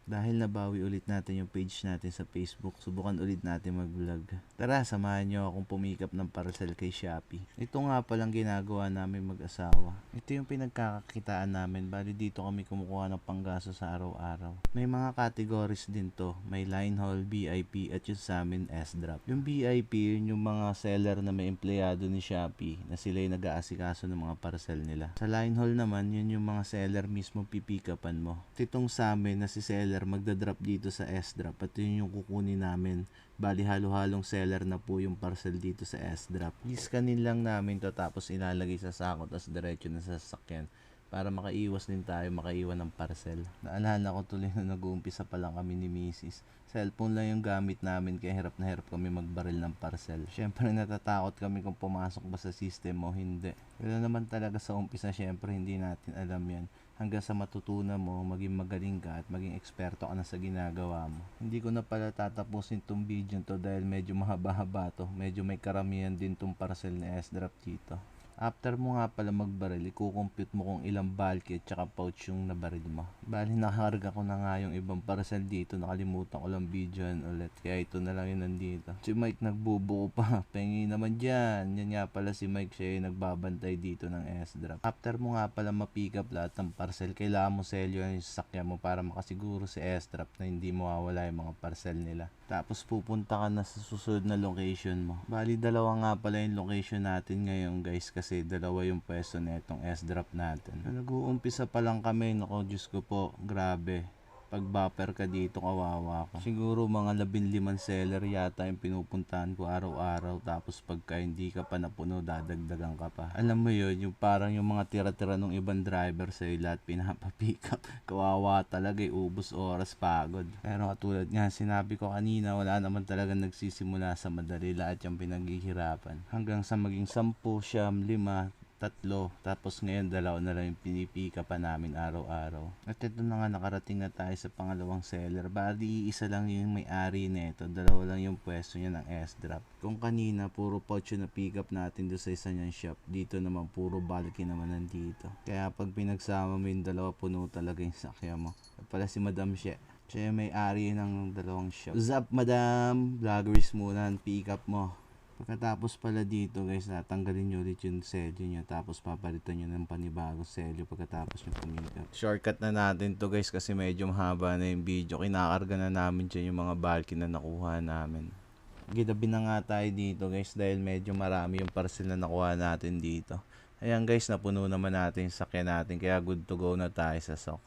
Dahil nabawi ulit natin yung page natin sa Facebook, subukan ulit natin mag-vlog. Tara, samahan nyo akong pumikap ng parcel kay Shopee. Ito nga palang ginagawa namin mag-asawa. Ito yung pinagkakakitaan namin, bali dito kami kumukuha ng panggaso sa araw-araw. May mga categories din to, may line haul, VIP, at yung sa amin S-drop. Yung VIP, yun yung mga seller na may empleyado ni Shopee na sila yung nag-aasikaso ng mga parcel nila. Sa line haul naman, yun yung mga seller mismo pipikapan mo. Itong sa amin na si seller magdadrop dito sa S-drop at yun yung kukunin namin. Bali halo-halong seller na po yung parcel dito sa S-drop. Iskanin lang namin to tapos ilalagay sa sako tapos diretso na sa sasakyan para makaiwas din tayo makaiwan ng parcel. Naalala ko tuloy na nag-uumpisa pa lang kami ni Mrs. Cellphone lang yung gamit namin kaya hirap na hirap kami magbaril ng parcel. Syempre natatakot kami kung pumasok ba sa system o hindi. Pero naman talaga sa umpisa syempre hindi natin alam yan. Hanggang sa matutunan mo, maging magaling ka at maging eksperto ka na sa ginagawa mo. Hindi ko na pala tatapusin tong video to dahil medyo mahaba-haba to. Medyo may karamihan din tong parcel na S-drop dito. After mo nga pala magbaril, i-compute mo kung ilang bulky at saka pouch yung nabaril mo. Bali nakakarga ko na nga yung ibang parcel dito, nakalimutan ko lang videoan ulit. Kaya ito na lang yung nandito. Si Mike nagbubuko pa, pengi naman dyan. Yan nga pala si Mike, siya yung nagbabantay dito ng S-drop. After mo nga pala ma-pick up lahat ng parcel, kailangan mo selyo yung sasakyan mo para makasiguro si S-drop na hindi mawawala yung mga parcel nila. Tapos pupunta ka na sa susunod na location mo. Bali dalawa nga pala yung location natin ngayon guys kasi dalawa yung pwesto na itong S-drop natin. Nag-uumpisa pa lang kami, nako Diyos ko po, grabe. Pag buffer ka dito, kawawa ka. Siguro mga 15 seller yata yung pinupuntahan ko araw-araw. Tapos pagka hindi ka pa napuno, dadagdagan ka pa. Alam mo yun, yung parang yung mga tira-tira ng ibang driver sa'yo lahat pinapapick up. Kawawa talaga, ubos oras, pagod. Pero katulad nga, sinabi ko kanina, wala naman talaga nagsisimula sa madali, lahat yung pinaghihirapan. Hanggang sa maging 10, 5, 3, tapos ngayon dalawa na lang yung pinipika pa namin araw-araw. At ito na nga, nakarating na tayo sa pangalawang seller. Bali isa lang yung may-ari nito, dalawa lang yung pwesto niya ng S-drop. Kung kanina puro pouch yung na-pick up natin doon sa isa niyang shop, dito naman puro bulky naman nandito. Kaya pag pinagsama mo yung dalawa, puno talaga yung sakya mo. At pala si Madam siya yung may-ari ng dalawang shop. What's up Madam? Vloggers muna, pick up mo. Pagkatapos pala dito guys, tatanggalin nyo ulit yung selyo nyo tapos papalitan nyo ng panibagong selyo pagkatapos nyo pumikap. Shortcut na natin to guys kasi medyo mahaba na yung video. Kinakarga na namin dyan yung mga bulky na nakuha namin. Gidabi na nga tayo dito guys dahil medyo marami yung parcel na nakuha natin dito. Ayan guys, napuno naman natin yung sakyan natin kaya good to go na tayo sa SOC.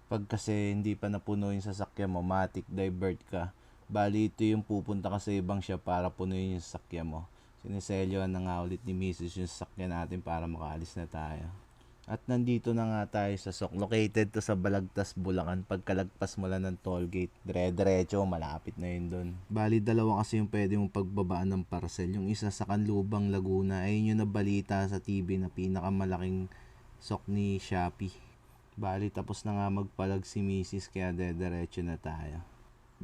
Pag kasi hindi pa napuno yung sasakyan mo, matic divert ka. Bali ito yung pupunta ka sa ibang shop para punuin yung sasakyan mo. Siniselyoan na nga ulit ni Mrs. yung sasakyan natin para makaalis na tayo. At nandito na nga tayo sa SOC. Located to sa Balagtas, Bulacan. Pagkalagpas mo lang ng toll gate, dire-diretso, malapit na yun doon. Bali dalawa kasi yung pwede mong pagbabaan ng parcel. Yung isa sa Canlubang, Laguna. Ayun yung nabalita sa TV na pinakamalaking SOC ni Shopee. Bali tapos na nga magpalag si Mrs. kaya dire-diretso na tayo.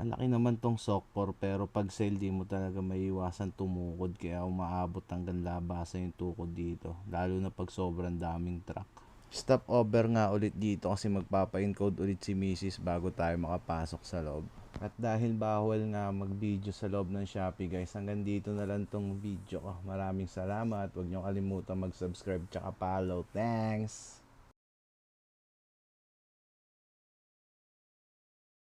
Malaki naman tong SOC4 pero pag sale di mo talaga maiiwasan tumukod kaya umaabot hanggang labasan yung tukod dito. Lalo na pag sobrang daming truck. Stop over nga ulit dito kasi magpapa-encode ulit si Mrs. bago tayo makapasok sa loob. At dahil bawal nga mag-video sa loob ng Shopee guys, hanggang dito na lang tong video ko. Maraming salamat. Huwag nyo kalimutan mag-subscribe tsaka follow. Thanks!